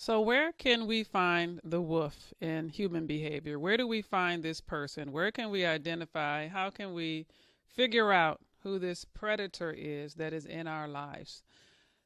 So, where can we find the wolf in human behavior? Where do we find this person? Where can we identify? How can we figure out who this predator is that is in our lives?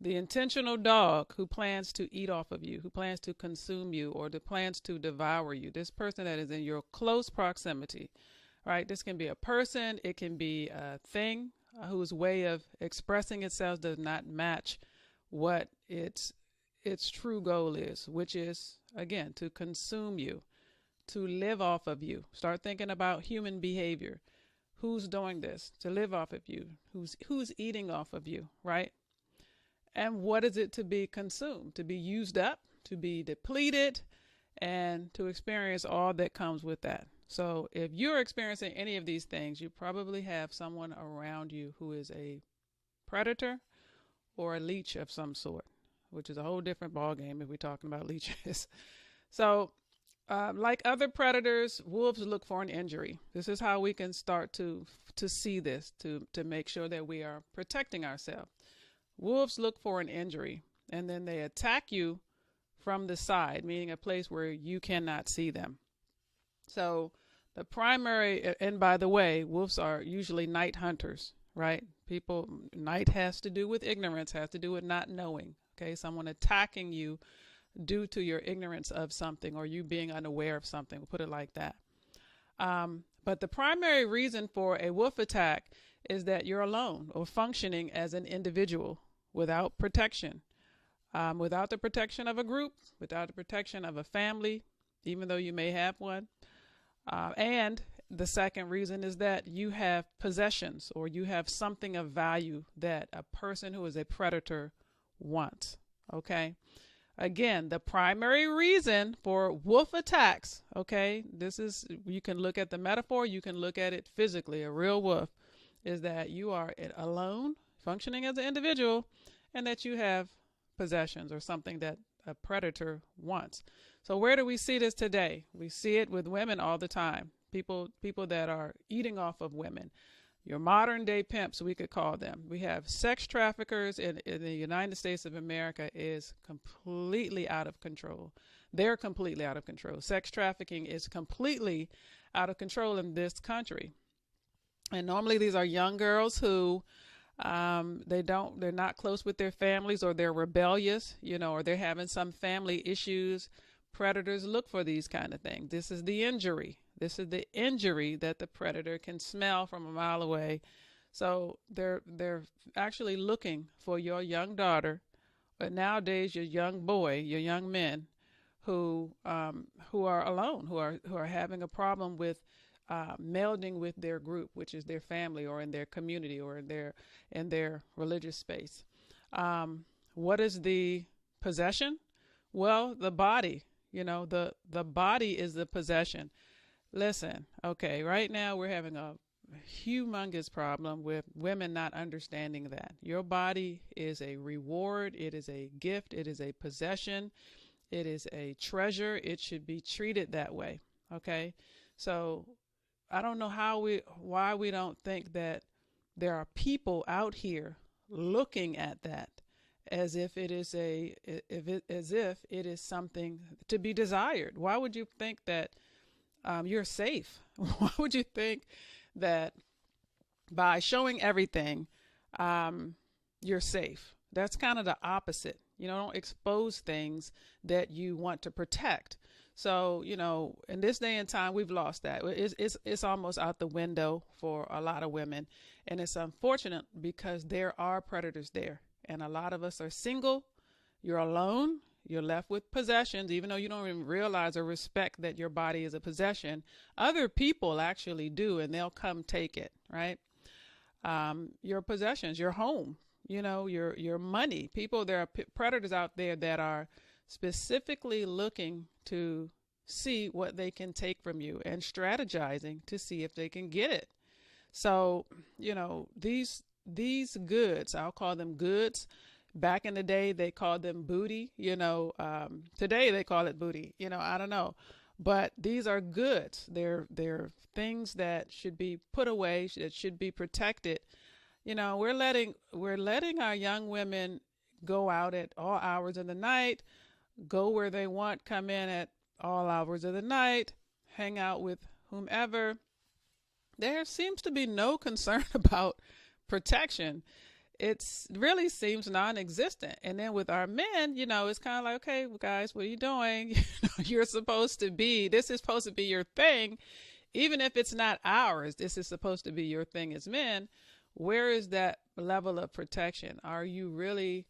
The intentional dog who plans to eat off of you, who plans to consume you, or that plans to devour you. This person that is in your close proximity, right? This can be a person, it can be a thing whose way of expressing itself does not match what its true goal is, which is, again, to consume you, to live off of you. Start thinking about human behavior. Who's doing this? To live off of you. Who's eating off of you, right? And what is it to be consumed? To be used up, to be depleted, and to experience all that comes with that. So if you're experiencing any of these things, you probably have someone around you who is a predator or a leech of some sort, which is a whole different ballgame if we're talking about leeches. So, like other predators, wolves look for an injury. This is how we can start to see this, to make sure that we are protecting ourselves. Wolves look for an injury, and then they attack you from the side, meaning a place where you cannot see them. So the primary, and by the way, wolves are usually night hunters, right? Night has to do with ignorance, has to do with not knowing. Okay, someone attacking you due to your ignorance of something or you being unaware of something. We'll put it like that. But the primary reason for a wolf attack is that you're alone or functioning as an individual without protection, without the protection of a group, without the protection of a family, even though you may have one. And the second reason is that you have possessions or you have something of value that a person who is a predator wants. Okay. Again, the primary reason for wolf attacks, okay, you can look at the metaphor, you can look at it physically. A real wolf is that you are alone, functioning as an individual, and that you have possessions or something that a predator wants. So where do we see this today? We see it with women all the time. People that are eating off of women. Your modern day pimps, we could call them. We have sex traffickers in the United States of America is completely out of control. They're completely out of control. Sex trafficking is completely out of control in this country. And normally these are young girls who they're not close with their families, or they're rebellious, or they're having some family issues. Predators look for these kind of things. This is the injury. This is the injury that the predator can smell from a mile away. So they're actually looking for your young daughter, but nowadays your young boy, your young men who are alone, who are having a problem with melding with their group, which is their family or in their community or in their religious space. What is the possession? Well, the body. The body is the possession. Listen, okay, right now we're having a humongous problem with women not understanding that. Your body is a reward, it is a gift, it is a possession, it is a treasure. It should be treated that way, okay? So I don't know why we don't think that there are people out here looking at that as if it is something to be desired. Why would you think that you're safe? Why would you think that by showing everything, you're safe? That's kind of the opposite. Don't expose things that you want to protect. So, in this day and time, we've lost that. It's almost out the window for a lot of women. And it's unfortunate because there are predators there. And a lot of us are single. You're alone. You're left with possessions, even though you don't even realize or respect that your body is a possession. Other people actually do, and they'll come take it, right? Your possessions, your home, your money. There are predators out there that are specifically looking to see what they can take from you and strategizing to see if they can get it. So, these goods, I'll call them goods. Back in the day, they called them booty. Today they call it booty. I don't know, but these are goods. They're things that should be put away, that should be protected. We're letting our young women go out at all hours of the night, go where they want, come in at all hours of the night, hang out with whomever. There seems to be no concern about protection. It really seems non-existent. And then with our men, it's kind of like, okay, well, guys, what are you doing? You're supposed to be, this is supposed to be your thing. Even if it's not ours, this is supposed to be your thing as men. Where is that level of protection? Are you really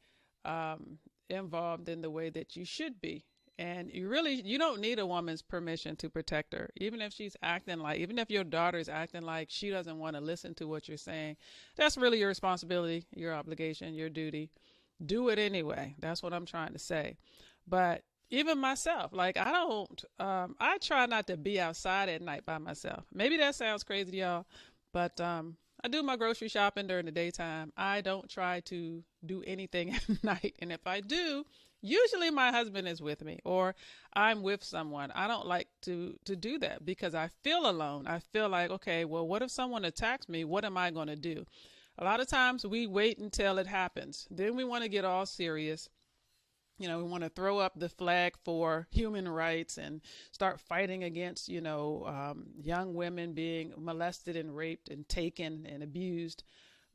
involved in the way that you should be? And you don't need a woman's permission to protect her. Even if even if your daughter is acting like she doesn't want to listen to what you're saying, that's really your responsibility, your obligation, your duty. Do it anyway. That's what I'm trying to say. But even myself, like I try not to be outside at night by myself. Maybe that sounds crazy to y'all, but I do my grocery shopping during the daytime. I don't try to do anything at night. And if I do, usually my husband is with me or I'm with someone. I don't like to do that because I feel alone. I feel like, okay, well, what if someone attacks me? What am I going to do? A lot of times we wait until it happens. Then we want to get all serious. We want to throw up the flag for human rights and start fighting against, young women being molested and raped and taken and abused.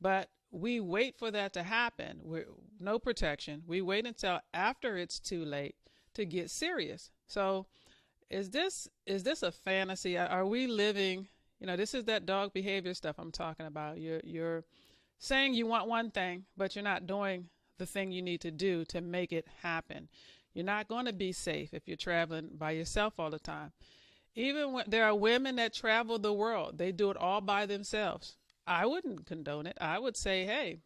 But we wait for that to happen. No protection. We wait until after it's too late to get serious. So is this a fantasy? Are we living, this is that dog behavior stuff I'm talking about. You're saying you want one thing, but you're not doing the thing you need to do to make it happen. You're not going to be safe if you're traveling by yourself all the time. Even when there are women that travel the world, they do it all by themselves. I wouldn't condone it. I would say, hey,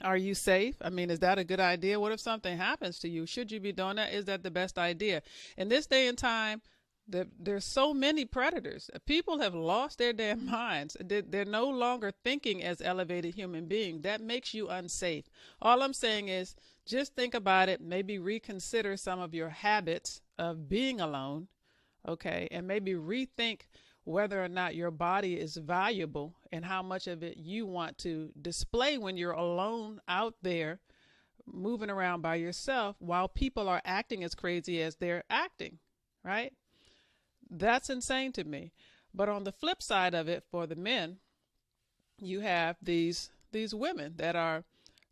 are you safe? I mean, is that a good idea? What if something happens to you? Should you be doing that? Is that the best idea? In this day and time, there's so many predators. People have lost their damn minds. They're no longer thinking as elevated human beings. That makes you unsafe. All I'm saying is just think about it. Maybe reconsider some of your habits of being alone. Okay. And maybe rethink whether or not your body is valuable and how much of it you want to display when you're alone out there moving around by yourself while people are acting as crazy as they're acting, right? That's insane to me. But on the flip side of it, for the men, you have these women that are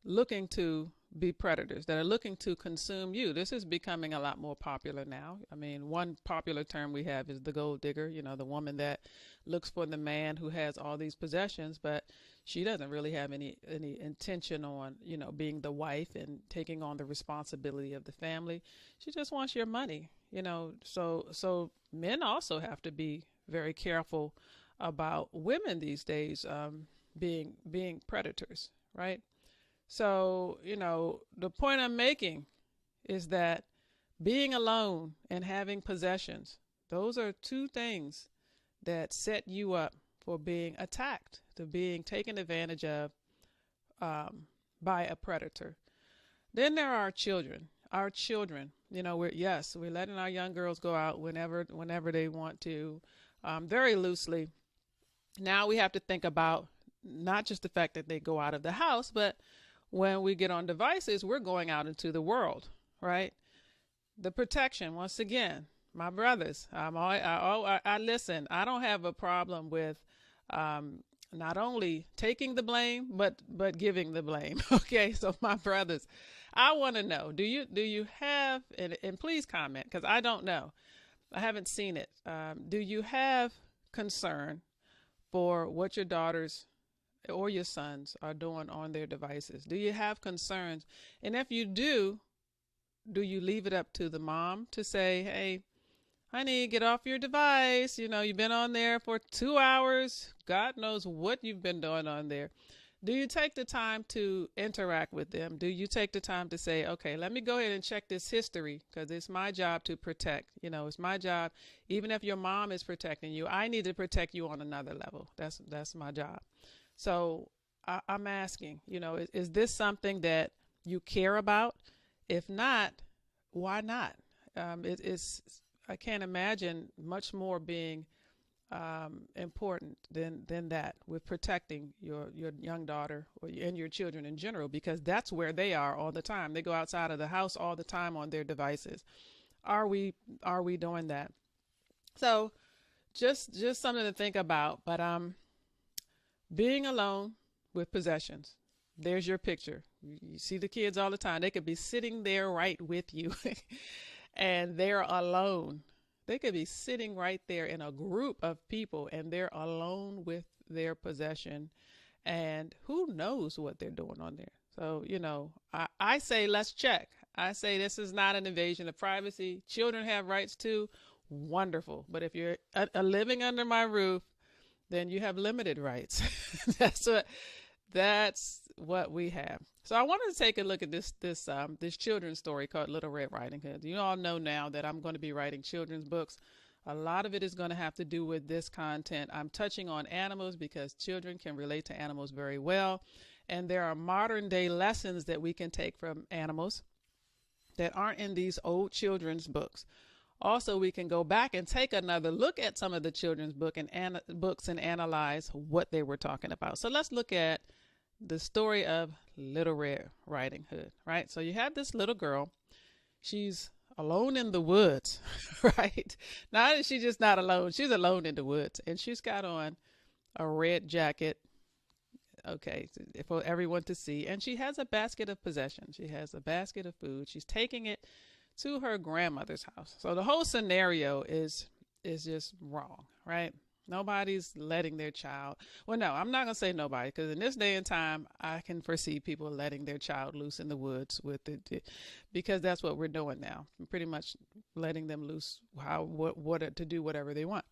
looking to be predators, that are looking to consume you. This is becoming a lot more popular now. I mean, one popular term we have is the gold digger, the woman that looks for the man who has all these possessions, but she doesn't really have any intention on, being the wife and taking on the responsibility of the family. She just wants your money, so men also have to be very careful about women these days being predators, right? So, the point I'm making is that being alone and having possessions, those are two things that set you up for being attacked, to being taken advantage of by a predator. Then there are our children. Our children, we're letting our young girls go out whenever they want to, very loosely. Now we have to think about not just the fact that they go out of the house, but when we get on devices, we're going out into the world, right? The protection, once again, my brothers, I listen. I don't have a problem with not only taking the blame, but giving the blame. Okay, so my brothers, I want to know, do you have, and please comment, because I don't know. I haven't seen it. Do you have concern for what your daughters or your sons are doing on their devices? Do you have concerns? And if you do you leave it up to the mom to say, hey, honey, get off your device. You've been on there for 2 hours. God knows what you've been doing on there. Do you take the time to interact with them? Do you take the time to say, okay, let me go ahead and check this history, because it's my job to protect. It's my job. Even if your mom is protecting you, I need to protect you on another level. That's my job. So I'm asking, is this something that you care about? If not, why not? I can't imagine much more being important than that with protecting your young daughter and your children in general, because that's where they are all the time. They go outside of the house all the time on their devices. Are we doing that? So just something to think about. But being alone with possessions. There's your picture. You see the kids all the time. They could be sitting there right with you and they're alone. They could be sitting right there in a group of people and they're alone with their possession. And who knows what they're doing on there. So, I say let's check. I say this is not an invasion of privacy. Children have rights too. Wonderful. But if you're living under my roof, then you have limited rights. That's what we have. So I wanted to take a look at this children's story called Little Red Riding Hood. You all know now that I'm going to be writing children's books. A lot of it is going to have to do with this content. I'm touching on animals because children can relate to animals very well. And there are modern day lessons that we can take from animals that aren't in these old children's books. Also, we can go back and take another look at some of the children's books and analyze what they were talking about. So let's look at the story of Little Red Riding Hood, right? So you have this little girl. She's alone in the woods, right? Now she's just not alone. She's alone in the woods, and she's got on a red jacket, okay, for everyone to see. And she has a basket of possessions. She has a basket of food. She's taking it to her grandmother's house. So the whole scenario is just wrong, right? Nobody's letting their child. Well, no, I'm not going to say nobody, because in this day and time, I can foresee people letting their child loose in the woods with it, because that's what we're doing now. Pretty much letting them loose what to do whatever they want.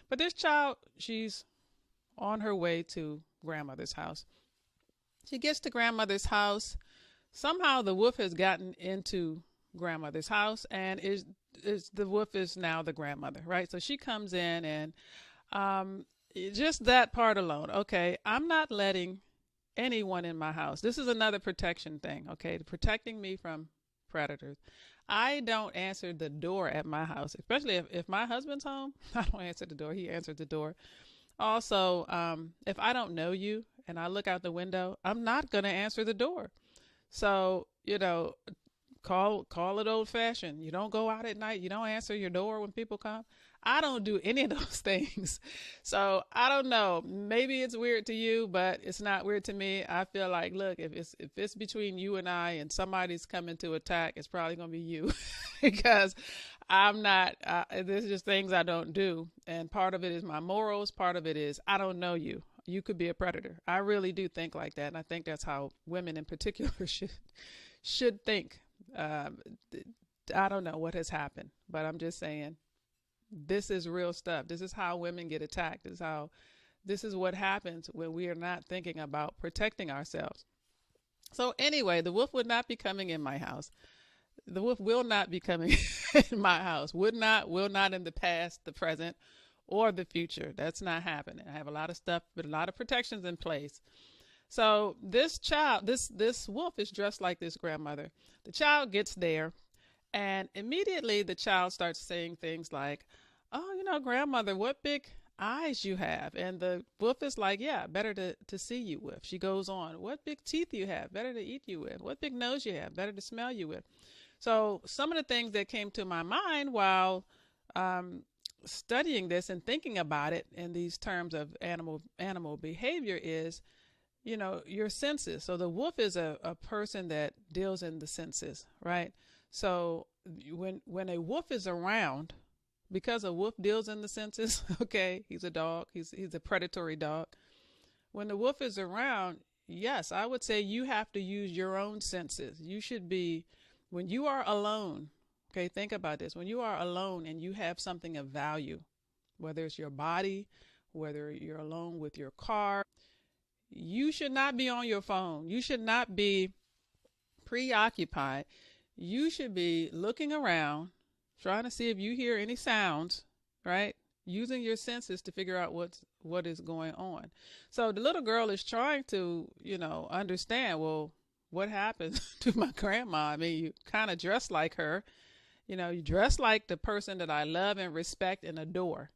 But this child, she's on her way to grandmother's house. She gets to grandmother's house. Somehow the wolf has gotten into grandmother's house, and the wolf is now the grandmother, right? So she comes in, and just that part alone. Okay, I'm not letting anyone in my house. This is another protection thing, okay? Protecting me from predators. I don't answer the door at my house, especially if my husband's home. I don't answer the door. He answers the door. Also, if I don't know you and I look out the window, I'm not going to answer the door. So, call it old fashioned. You don't go out at night. You don't answer your door when people come. I don't do any of those things. So I don't know. Maybe it's weird to you, but it's not weird to me. I feel like, look, if it's between you and I and somebody's coming to attack, it's probably going to be you because I'm not, there's just things I don't do. And part of it is my morals. Part of it is I don't know you. You could be a predator. I really do think like that. And I think that's how women in particular should think. I don't know what has happened, but I'm just saying this is real stuff. This is how women get attacked. This is what happens when we are not thinking about protecting ourselves. So anyway, the wolf would not be coming in my house. The wolf will not be coming in my house. Will not in the past, the present, or the future. That's not happening. I have a lot of stuff, but a lot of protections in place. So this child, this wolf is dressed like this grandmother. The child gets there, and immediately the child starts saying things like, "Oh, grandmother, what big eyes you have." And the wolf is like, "Yeah, better to see you with." She goes on, "What big teeth you have, better to eat you with. What big nose you have, better to smell you with." So some of the things that came to my mind while studying this and thinking about it in these terms of animal behavior is, your senses. So the wolf is a person that deals in the senses, right? So when a wolf is around, because a wolf deals in the senses, okay, he's a dog, he's a predatory dog. When the wolf is around, yes, I would say you have to use your own senses. You should be, when you are alone, okay, think about this. When you are alone and you have something of value, whether it's your body, whether you're alone with your car, you should not be on your phone. You should not be preoccupied. You should be looking around, trying to see if you hear any sounds, right? Using your senses to figure out what is going on. So the little girl is trying to, understand, well, what happened to my grandma? I mean, you kind of dress like her. You dress like the person that I love and respect and adore.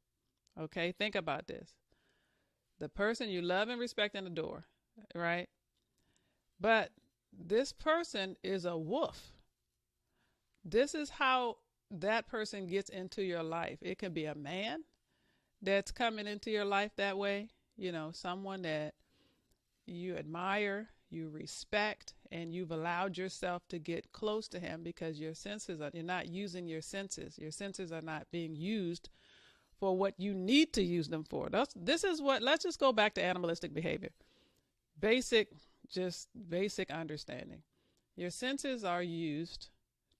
Okay, think about this. The person you love and respect and adore, right? But this person is a wolf. This is how that person gets into your life. It can be a man that's coming into your life that way, someone that you admire, you respect, and you've allowed yourself to get close to him because you're not using your senses. Your senses are not being used for what you need to use them for. Let's just go back to animalistic behavior. Just basic understanding. Your senses are used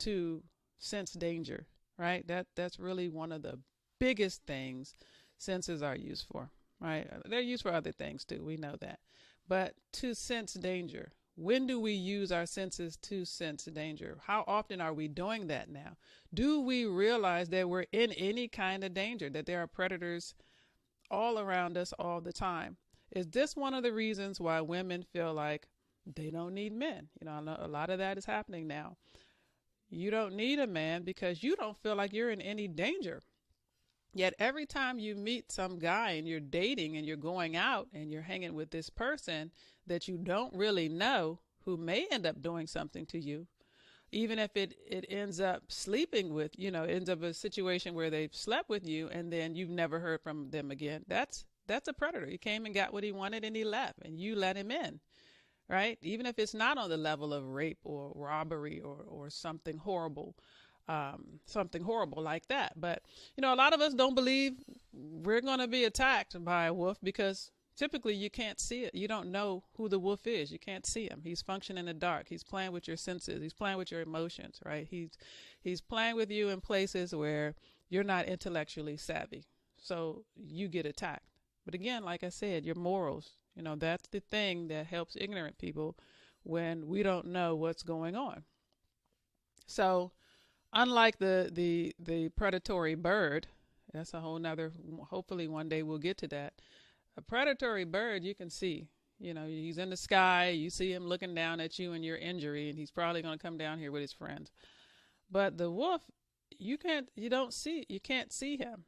to sense danger, right? That's really one of the biggest things senses are used for, right? They're used for other things too. We know that. But to sense danger, when do we use our senses to sense danger? How often are we doing that now? Do we realize that we're in any kind of danger, that there are predators all around us all the time? Is this one of the reasons why women feel like they don't need men? I know a lot of that is happening now. You don't need a man because you don't feel like you're in any danger. Yet every time you meet some guy and you're dating and you're going out and you're hanging with this person that you don't really know, who may end up doing something to you, even if it ends up sleeping with, ends up a situation where they've slept with you and then you've never heard from them again. That's a predator. He came and got what he wanted and he left and you let him in, right? Even if it's not on the level of rape or robbery or something horrible like that. But, a lot of us don't believe we're going to be attacked by a wolf because typically you can't see it. You don't know who the wolf is. You can't see him. He's functioning in the dark. He's playing with your senses. He's playing with your emotions, right? He's playing with you in places where you're not intellectually savvy. So you get attacked. But again, like I said, your morals, that's the thing that helps ignorant people when we don't know what's going on. So unlike the predatory bird, that's a whole nother, hopefully one day we'll get to that. A predatory bird you can see, he's in the sky, you see him looking down at you in your injury and he's probably going to come down here with his friends. But the wolf, you can't see him,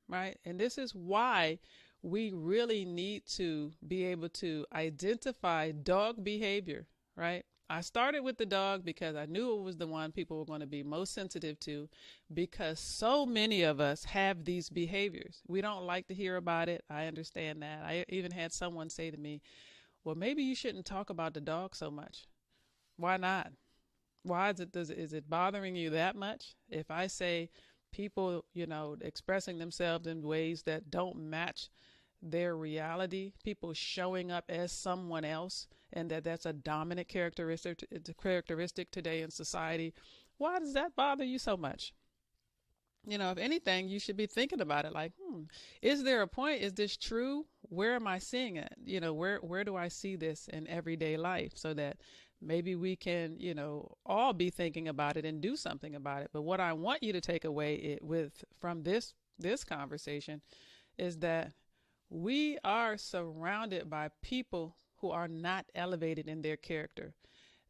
right? And this is why we really need to be able to identify dog behavior, right? I started with the dog because I knew it was the one people were going to be most sensitive to because so many of us have these behaviors. We don't like to hear about it. I understand that. I even had someone say to me, well, maybe you shouldn't talk about the dog so much. Why not? Why is it bothering you that much? If I say people, expressing themselves in ways that don't match their reality, people showing up as someone else, and that's a dominant characteristic today in society, why does that bother you so much? If anything, you should be thinking about it like, is there a point? Is this true? Where am I seeing it? Where do I see this in everyday life so that maybe we can, all be thinking about it and do something about it. But what I want you to take away from this conversation is that we are surrounded by people who are not elevated in their character.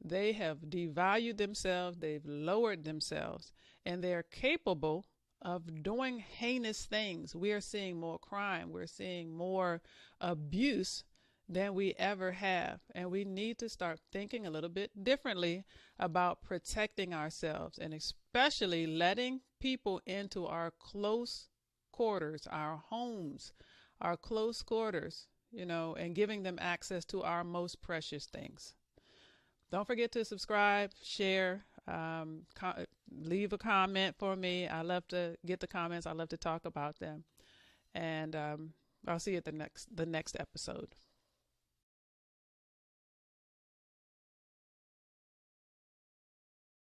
They have devalued themselves, they've lowered themselves, and they're capable of doing heinous things. We are seeing more crime, we're seeing more abuse than we ever have. And we need to start thinking a little bit differently about protecting ourselves and especially letting people into our close quarters, our homes, our close quarters, and giving them access to our most precious things. Don't forget to subscribe, share, leave a comment for me. I love to get the comments. I love to talk about them. And I'll see you at the next episode.